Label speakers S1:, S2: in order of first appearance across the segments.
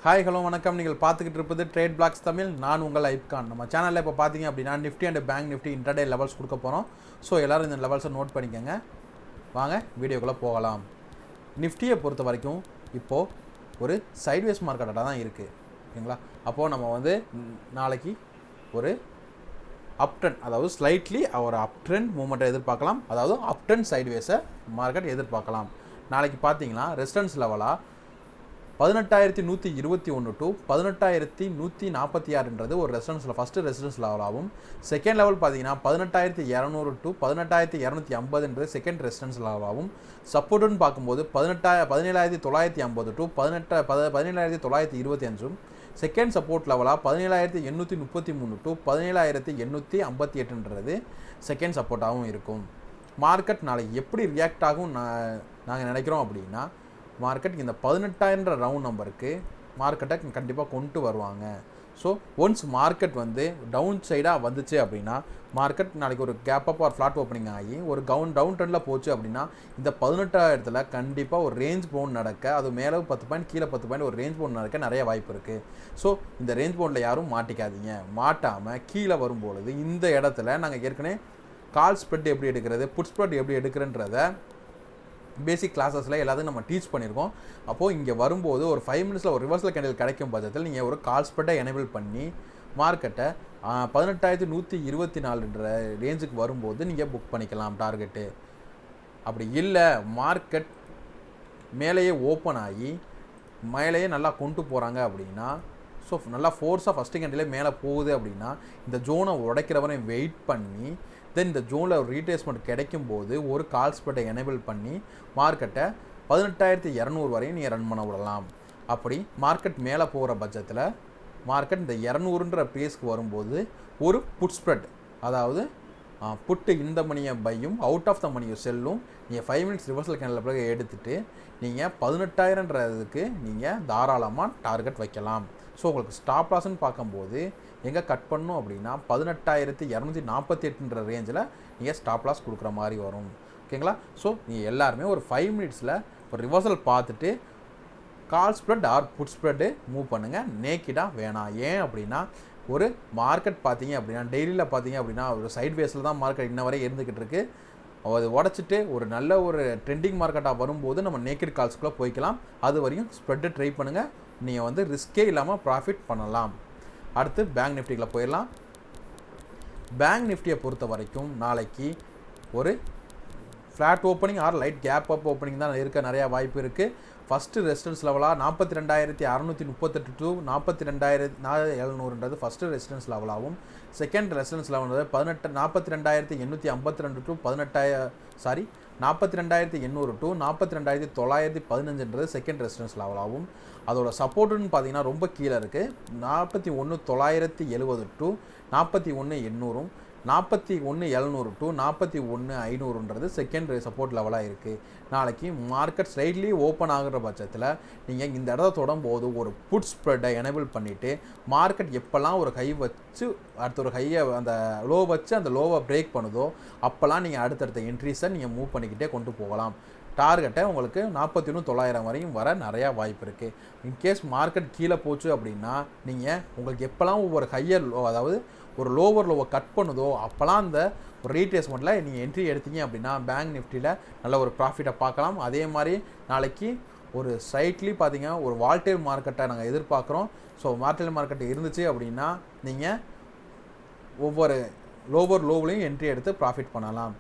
S1: Hi hello வணக்கம். நீங்கள் பார்த்துக்கிட்டு இருப்பது ட்ரேட் பிளாக்ஸ் தமிழ். நான் உங்கள் ஐப்கான். நம்ம சேனலில் இப்போ பார்த்தீங்க அப்படின்னா Nifty and bank Nifty intraday levels கொடுக்க போகிறோம். ஸோ எல்லோரும் இந்த லெவல்ஸை நோட் பண்ணிக்கோங்க. வாங்க வீடியோக்குள்ளே போகலாம். நிஃப்டியை பொறுத்த வரைக்கும் இப்போது ஒரு சைட்வேஸ் மார்க்கெட்டாக தான் இருக்குது, ஓகேங்களா. அப்போது நம்ம வந்து நாளைக்கு ஒரு அப் ட்ரெண்ட், அதாவது ஸ்லைட்லி ஒரு அப் ட்ரெண்ட் மூவ்மெண்ட்டை எதிர்பார்க்கலாம். அதாவது அப் ட்ரெண்ட் சைட்வேஸை மார்க்கெட் எதிர்பார்க்கலாம். நாளைக்கு பார்த்தீங்கன்னா ரெசிஸ்டன்ஸ் லெவலாக 18,121 டு 18,146 ஒரு ரெசிஸ்டன்ஸில் ஃபஸ்ட்டு ரெசிஸ்டன்ஸ் லெவலாகவும், செகண்ட் லெவல் பார்த்தீங்கன்னா 18,200 டு 18,250 செகண்ட் ரெசிஸ்டன்ஸ் லெவலாகவும், சப்போர்ட்டுன்னு பார்க்கும்போது 17,950 டு 17,925 செகண்ட் சப்போர்ட் லெவலாக 17,833 டு 17,858 செகண்ட் சப்போர்ட்டாகவும் இருக்கும். மார்க்கெட் நாளைக்கு எப்படி ரியாக்ட் ஆகும் நாங்கள் நினைக்கிறோம் அப்படின்னா, மார்க்கெட் இந்த 18,000 ரவுண்ட் நம்பருக்கு மார்க்கெட்டை கண்டிப்பாக கொண்டு வருவாங்க. ஸோ ஒன்ஸ் மார்க்கெட் வந்து டவுன் சைடாக வந்துச்சு அப்படின்னா, மார்க்கெட் நாளைக்கு ஒரு gap up or flat opening ஆகி ஒரு டவுன் ட்ரெண்டில் போச்சு அப்படின்னா, இந்த 18,000 கண்டிப்பாக ஒரு ரேஞ்ச் பவுண்ட் நடக்க, அது மேலே 10 பாயிண்ட் கீழே 10 பாயிண்ட் ஒரு ரேஞ்ச் பவுண்ட் நடக்க நிறைய வாய்ப்பு இருக்குது. ஸோ இந்த ரேஞ்ச் பவுண்டில் யாரும் மாட்டிக்காதீங்க. மாட்டாமல் கீழே வரும்பொழுது இந்த இடத்துல நாங்கள் ஏற்கனவே கால் ஸ்ப்ரெட் எப்படி எடுக்கிறது, புட் ஸ்ப்ரெட் எப்படி எடுக்கிறன்றதை பேசிக் கிளாஸஸில் எல்லாத்தையும் நம்ம டீச் பண்ணியிருக்கோம். அப்போது இங்கே வரும்போது ஒரு 5 மினிட்ஸில் ஒரு ரிவர்சல் கேண்டில் கிடைக்கும் பட்சத்தில் நீங்கள் ஒரு கால் ஸ்ப்ரெட்டை எனேபிள் பண்ணி மார்க்கெட்டை 18,124 ரேஞ்சுக்கு வரும்போது நீங்கள் புக் பண்ணிக்கலாம் டார்கெட்டு. அப்படி இல்லை, மார்க்கெட் மேலேயே ஓப்பன் ஆகி மேலேயே நல்லா கொண்டு போகிறாங்க அப்படின்னா, ஸோ நல்லா ஃபோர்ஸாக ஃபஸ்ட்டு கேண்டிலே மேலே போகுது அப்படின்னா, இந்த ஜோனை உடைக்கிறவரை வெயிட் பண்ணி தென் இந்த ஜோனில் ஒரு ரீட்ரேஸ்மெண்ட் கிடைக்கும் போது ஒரு கால் ஸ்ப்ரெட்டை எனேபிள் பண்ணி மார்க்கெட்டை 18,200 வரையும் நீங்கள் ரன் பண்ண விடலாம். அப்படி மார்க்கெட் மேலே போகிற பட்சத்தில் மார்க்கெட் இந்த 200ன்ற ப்ரைஸ்க்கு வரும்போது ஒரு புட் ஸ்ப்ரெட், அதாவது புட்டு இந்த மணியை பையும் அவுட் ஆஃப் த மணியை செல்லும். நீங்கள் 5 மினிட்ஸ் ரிவர்சல் கேண்டில் பிறகு எடுத்துகிட்டு நீங்கள் 18,000ன்றதுக்கு நீங்கள் தாராளமாக டார்கெட் வைக்கலாம். ஸோ உங்களுக்கு ஸ்டாப் லாஸ்ன்னு பார்க்கும்போது எங்கே கட் பண்ணணும் அப்படின்னா 18,248 ரேஞ்சில் நீங்கள் ஸ்டாப் லாஸ் கொடுக்குற மாதிரி வரும், ஓகேங்களா. ஸோ நீங்கள் எல்லாருமே ஒரு 5 மினிட்ஸில் ஒரு ரிவர்சல் பார்த்துட்டு call spread or put spread move பண்ணுங்கள். நேக்கிடாக வேணாம். ஏன் அப்படின்னா, ஒரு மார்க்கெட் பார்த்தீங்க அப்படின்னா டெய்லியில் பார்த்தீங்க அப்படின்னா ஒரு சைட்வேஸில் தான் மார்க்கெட் இன்ன வரை இருந்துக்கிட்டு இருக்குது. அது உடச்சிட்டு ஒரு நல்ல ஒரு ட்ரெண்டிங் மார்க்கெட்டாக வரும்போது நம்ம நேக்கட் கால்ஸ்குள்ளே போய்க்கலாம். அது வரையும் ஸ்ப்ரெட்டு ட்ரை பண்ணுங்கள். நீங்கள் வந்து ரிஸ்கே இல்லாமல் ப்ராஃபிட் பண்ணலாம். அடுத்து பேங்க் நிஃப்டிக்குள்ளே போயிடலாம். பேங்க் நிஃப்டியை பொறுத்த வரைக்கும் நாளைக்கு ஒரு flat opening or light gap up opening தான் இருக்க நிறையா வாய்ப்பு இருக்குது. ஃபஸ்ட்டு ரெசிஸ்டன்ஸ் லெவலாக 42,638 டு 42,700 ஃபஸ்ட்டு ரெசிஸ்டன்ஸ் லெவலாகவும், second resistance level 42,852 to 42,800 to 42,915 second resistance லெவலாகவும், அதோட சப்போர்ட்டுன்னு பார்த்தீங்கன்னா ரொம்ப கீழே இருக்குது. 41,970 டு 41,800, 41,700 டு 41,500 செகண்ட் சப்போர்ட் லெவலாக இருக்குது. நாளைக்கு மார்க்கெட் ஸ்லைட்லி ஓப்பன் ஆகுற பட்சத்தில் நீங்கள் இந்த இடத்த தொடும்போது ஒரு புட் ஸ்ப்ரெட்டை எனேபிள் பண்ணிவிட்டு மார்க்கெட் எப்போல்லாம் ஒரு கை வச்சு அடுத்த ஒரு கையை அந்த லோ வச்சு அந்த லோவை பிரேக் பண்ணுதோ அப்போல்லாம் நீங்கள் அடுத்தடுத்த என்ட்ரிஸை நீங்கள் மூவ் பண்ணிக்கிட்டே கொண்டு போகலாம். டார்கெட்டை உங்களுக்கு 41,900 வரையும் வர நிறையா வாய்ப்பு இருக்குது. இன்கேஸ் மார்க்கெட் கீழே போச்சு அப்படின்னா நீங்கள் உங்களுக்கு எப்போல்லாம் ஒவ்வொரு ஹையர் லோ, அதாவது ஒரு லோவர் லோவை கட் பண்ணுதோ அப்போல்லாம் அந்த ஒரு ரீட்ரேஸ்மெண்ட்டில் நீங்கள் என்ட்ரி எடுத்தீங்க அப்படின்னா பேங்க் நிஃப்டியில் நல்ல ஒரு ப்ராஃபிட்டை பார்க்கலாம். அதே மாதிரி நாளைக்கு ஒரு சைட்லி பார்த்தீங்கன்னா ஒரு வால்டைல் மார்க்கெட்டை நாங்கள் எதிர்பார்க்குறோம். ஸோ வால்டைல் மார்க்கெட் இருந்துச்சு அப்படின்னா நீங்கள் ஒவ்வொரு லோவர் லோவிலையும் என்ட்ரி எடுத்து ப்ராஃபிட் பண்ணலாம்,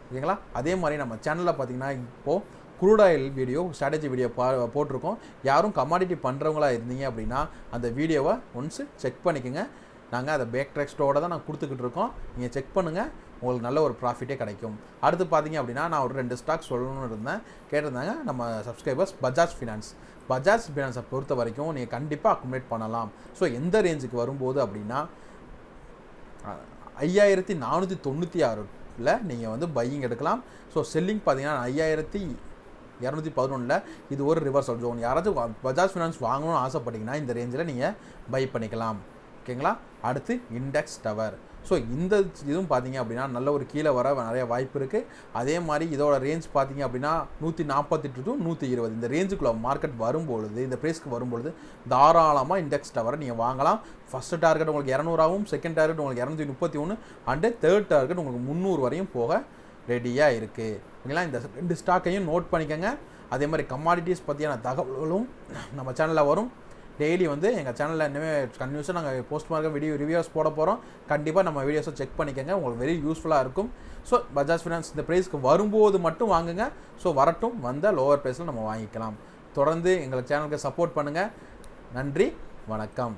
S1: ஓகேங்களா. அதே மாதிரி நம்ம சேனலில் பார்த்தீங்கன்னா இப்போது crude oil video, strategy video போட்டிருக்கோம். யாரும் கமாடிட்டி பண்ணுறவங்களா இருந்தீங்க அப்படின்னா அந்த வீடியோவை ஒன்ஸு செக் பண்ணிக்கோங்க. நாங்கள் அதை பேக் டெக்ஸ்ட்டோடு தான் நான் கொடுத்துக்கிட்டு இருக்கோம். நீங்கள் செக் பண்ணுங்கள், உங்களுக்கு நல்ல ஒரு ப்ராஃபிட்டே கிடைக்கும். அடுத்து பார்த்தீங்க அப்படின்னா நான் ஒரு 2 ஸ்டாக் சொல்லணும்னு கேட்டிருந்தாங்க நம்ம சப்ஸ்கிரைபர்ஸ். பஜாஜ் ஃபினான்ஸை பொறுத்த வரைக்கும் நீங்கள் கண்டிப்பாக அக்குமுலேட் பண்ணலாம். ஸோ எந்த ரேஞ்சுக்கு வரும்போது அப்படின்னா 5,496 நீங்கள் வந்து பையிங் எடுக்கலாம். ஸோ செல்லிங் பார்த்தீங்கன்னா 5,211 இது ஒரு ரிவர்சல் ஜோன். யாராச்சும் பஜாஜ் ஃபினான்ஸ் வாங்கணும்னு ஆசைப்பட்டீங்கன்னா இந்த ரேஞ்சில் நீங்கள் பை பண்ணிக்கலாம். ஓகேங்களா. அடுத்து இண்டெக்ஸ் டவர். ஸோ இந்த இதுவும் பார்த்தீங்க அப்படின்னா நல்ல ஒரு கீழே வர நிறைய வாய்ப்பு இருக்குது. அதே மாதிரி இதோட ரேஞ்ச் பார்த்தீங்க அப்படின்னா 148 to 120 இந்த ரேஞ்சுக்குள்ள மார்க்கெட் வரும்பொழுது, இந்த ப்ரைஸ்க்கு வரும்பொழுது தாராளமாக இண்டெக்ஸ் டவரை நீங்கள் வாங்கலாம். ஃபஸ்ட்டு டார்கெட் உங்களுக்கு 200 ஆகும், செகண்ட் டார்கெட் உங்களுக்கு 231 அண்டு தேர்ட் டார்கெட் உங்களுக்கு 300 வரையும் போக ரெடியாக இருக்குது. ஓகேங்களா. இந்த 2 ஸ்டாக்கையும் நோட் பண்ணிக்கோங்க. அதே மாதிரி கமாடிட்டிஸ் பற்றியான தகவல்களும் நம்ம சேனலில் வரும். டெய்லி வந்து எங்கள் சேனலில் இனிமேல் கன்யூஸாக நாங்கள் போஸ்ட் மார்க்க வீடியோ ரிவ்யூஸ் போட போகிறோம். கண்டிப்பாக நம்ம வீடியோஸை செக் பண்ணிக்கோங்க, உங்களுக்கு வெரி யூஸ்ஃபுல்லாக இருக்கும். ஸோ பஜாஜ் ஃபினான்ஸ் இந்த ப்ரைஸ்க்கு வரும்போது மட்டும் வாங்குங்க. ஸோ வரட்டும், வந்த லோவர் ப்ரைஸில் நம்ம வாங்கிக்கலாம். தொடர்ந்து எங்களுக்கு சேனலுக்கு சப்போர்ட் பண்ணுங்கள். நன்றி, வணக்கம்.